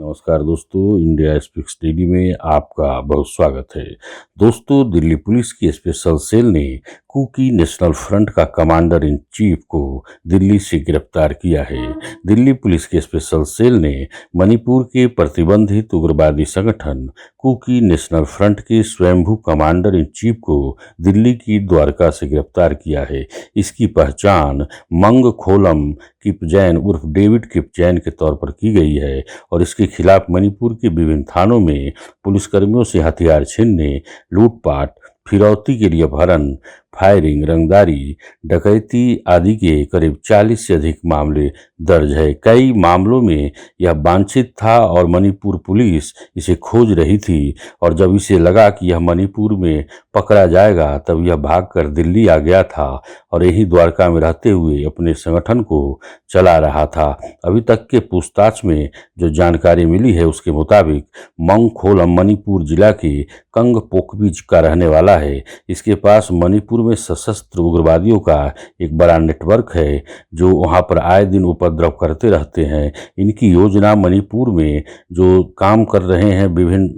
नमस्कार दोस्तों, India speaks daily में आपका बहुत स्वागत है। दोस्तों, दिल्ली पुलिस की स्पेशल सेल ने कुकी नेशनल फ्रंट का कमांडर इन चीफ को दिल्ली से गिरफ्तार किया है। दिल्ली पुलिस की स्पेशल सेल ने मणिपुर के प्रतिबंधित उग्रवादी संगठन कुकी नेशनल फ्रंट के स्वयंभू कमांडर इन चीफ को दिल्ली की द्वारका से गिरफ्तार किया है। इसकी पहचान मंग खोलम किपजैन उर्फ डेविड किपजैन के तौर पर की गई है और इसके खिलाफ मणिपुर के विभिन्न थानों में पुलिसकर्मियों से हथियार छीनने, लूटपाट, फिरौती के लिए अपहरण, फायरिंग, रंगदारी, डकैती आदि के करीब 40 से अधिक मामले दर्ज है। कई मामलों में यह वांछित था और मणिपुर पुलिस इसे खोज रही थी और जब इसे लगा कि यह मणिपुर में पकड़ा जाएगा तब यह भागकर दिल्ली आ गया था और यही द्वारका में रहते हुए अपने संगठन को चला रहा था। अभी तक के पूछताछ में जो जानकारी मिली है उसके मुताबिक मंगखोलम मणिपुर जिला के कंग पोकपिच का रहने वाला है। इसके पास मणिपुर में सशस्त्र उग्रवादियों का एक बड़ा नेटवर्क है जो वहां पर आए दिन उपद्रव करते रहते हैं। इनकी योजना मणिपुर में जो काम कर रहे हैं विभिन्न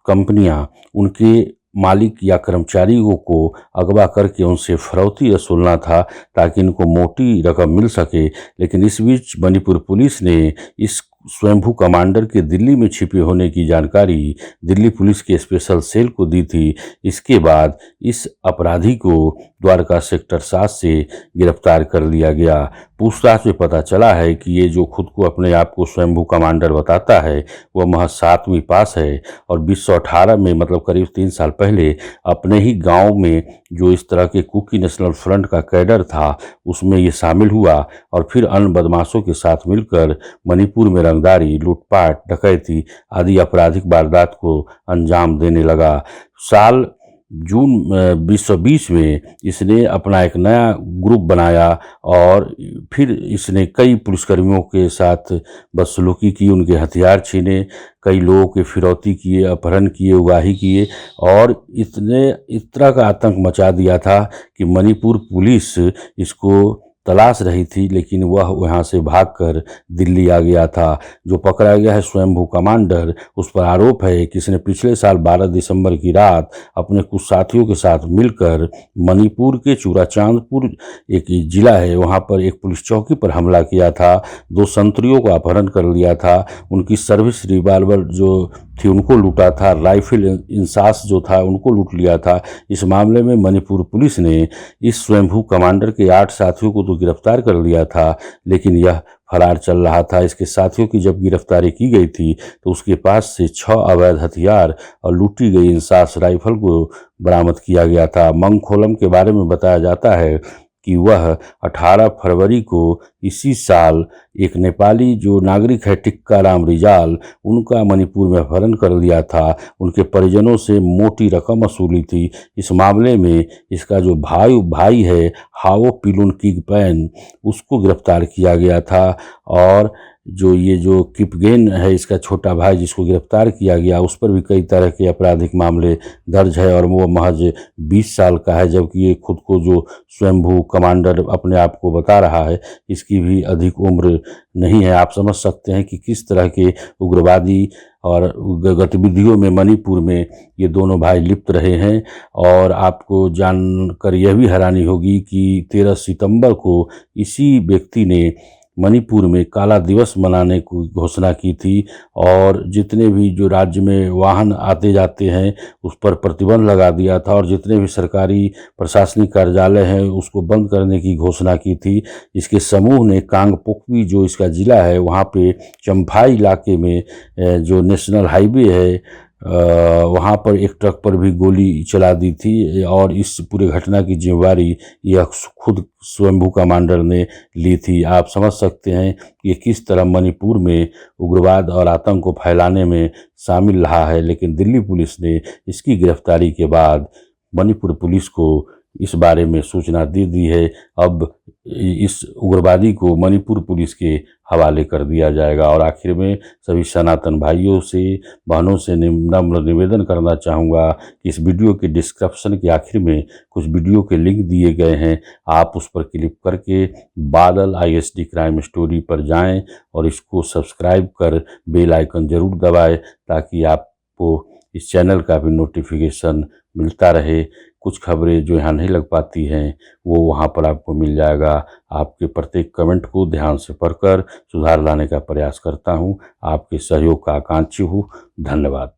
कंपनियां, उनके मालिक या कर्मचारियों को अगवा करके उनसे फिरौती वसूलना था ताकि इनको मोटी रकम मिल सके। लेकिन इस बीच मणिपुर पुलिस ने इस स्वयंभू कमांडर के दिल्ली में छिपे होने की जानकारी दिल्ली पुलिस के स्पेशल सेल को दी थी। इसके बाद इस अपराधी को द्वारका सेक्टर 7 से गिरफ्तार कर लिया गया। पूछताछ में पता चला है कि ये जो खुद को अपने आप को स्वयंभू कमांडर बताता है वह महज 7वीं पास है और 2018 में मतलब करीब 3 साल पहले अपने ही गांव में जो इस तरह के कुकी नेशनल फ्रंट का कैडर था उसमें ये शामिल हुआ और फिर अन्य बदमाशों के साथ मिलकर मणिपुर में रंगदारी, लूटपाट, डकैती आदि आपराधिक वारदात को अंजाम देने लगा। साल जून 2020 में इसने अपना एक नया ग्रुप बनाया और फिर इसने कई पुलिसकर्मियों के साथ बदसलूकी की, उनके हथियार छीने, कई लोगों के फिरौती किए, अपहरण किए, उगाही किए और इसने इस तरह का आतंक मचा दिया था कि मणिपुर पुलिस इसको तलाश रही थी लेकिन वह वहां से भागकर दिल्ली आ गया था। जो पकड़ा गया है स्वयंभू कमांडर, उस पर आरोप है कि इसने पिछले साल 12 दिसंबर की रात अपने कुछ साथियों के साथ मिलकर मणिपुर के चूड़ाचांदपुर एक जिला है वहां पर एक पुलिस चौकी पर हमला किया था। 2 संतरियों को अपहरण कर लिया था, उनकी सर्विस रिवाल्वर जो थी उनको लूटा था, राइफल इंसास जो था उनको लूट लिया था। इस मामले में मणिपुर पुलिस ने इस स्वयंभू कमांडर के 8 साथियों को तो गिरफ्तार कर लिया था लेकिन यह फरार चल रहा था। इसके साथियों की जब गिरफ्तारी की गई थी तो उसके पास से 6 अवैध हथियार और लूटी गई इंसास राइफल को बरामद किया गया था। मंगखोलम के बारे में बताया जाता है कि वह 18 फरवरी को इसी साल एक नेपाली जो नागरिक है टिक्काराम रिजाल, उनका मणिपुर में अपहरण कर लिया था। उनके परिजनों से मोटी रकम वसूली थी। इस मामले में इसका जो भाई है हाओ पिलुन किगपैन, उसको गिरफ्तार किया गया था और जो किपगेन है इसका छोटा भाई जिसको गिरफ्तार किया गया उस पर भी कई तरह के आपराधिक मामले दर्ज है और वो महज 20 साल का है, जबकि ये खुद को जो स्वयंभू कमांडर अपने आप को बता रहा है इसकी भी अधिक उम्र नहीं है। आप समझ सकते हैं कि किस तरह के उग्रवादी और गतिविधियों में मणिपुर में ये दोनों भाई लिप्त रहे हैं। और आपको जानकर यह भी हैरानी होगी कि 13 सितंबर को इसी व्यक्ति ने मणिपुर में काला दिवस मनाने की घोषणा की थी और जितने भी जो राज्य में वाहन आते जाते हैं उस पर प्रतिबंध लगा दिया था और जितने भी सरकारी प्रशासनिक कार्यालय हैं उसको बंद करने की घोषणा की थी। इसके समूह ने कांगपोकपी जो इसका ज़िला है वहाँ पे चम्फाई इलाके में जो नेशनल हाईवे है वहाँ पर एक ट्रक पर भी गोली चला दी थी और इस पूरे घटना की जिम्मेवारी यह खुद स्वयंभू कमांडर ने ली थी। आप समझ सकते हैं कि किस तरह मणिपुर में उग्रवाद और आतंक को फैलाने में शामिल रहा है। लेकिन दिल्ली पुलिस ने इसकी गिरफ्तारी के बाद मणिपुर पुलिस को इस बारे में सूचना दे दी है। अब इस उग्रवादी को मणिपुर पुलिस के हवाले कर दिया जाएगा। और आखिर में सभी सनातन भाइयों से, बहनों से नम्र निवेदन करना चाहूँगा कि इस वीडियो के डिस्क्रिप्शन के आखिर में कुछ वीडियो के लिंक दिए गए हैं, आप उस पर क्लिक करके बादल ISD क्राइम स्टोरी पर जाएं और इसको सब्सक्राइब कर बेल आइकन जरूर दबाएं ताकि आपको इस चैनल का भी नोटिफिकेशन मिलता रहे। कुछ खबरें जो यहाँ नहीं लग पाती हैं वो वहाँ पर आपको मिल जाएगा। आपके प्रत्येक कमेंट को ध्यान से पढ़कर सुधार लाने का प्रयास करता हूँ। आपके सहयोग का आकांक्षी हूँ। धन्यवाद।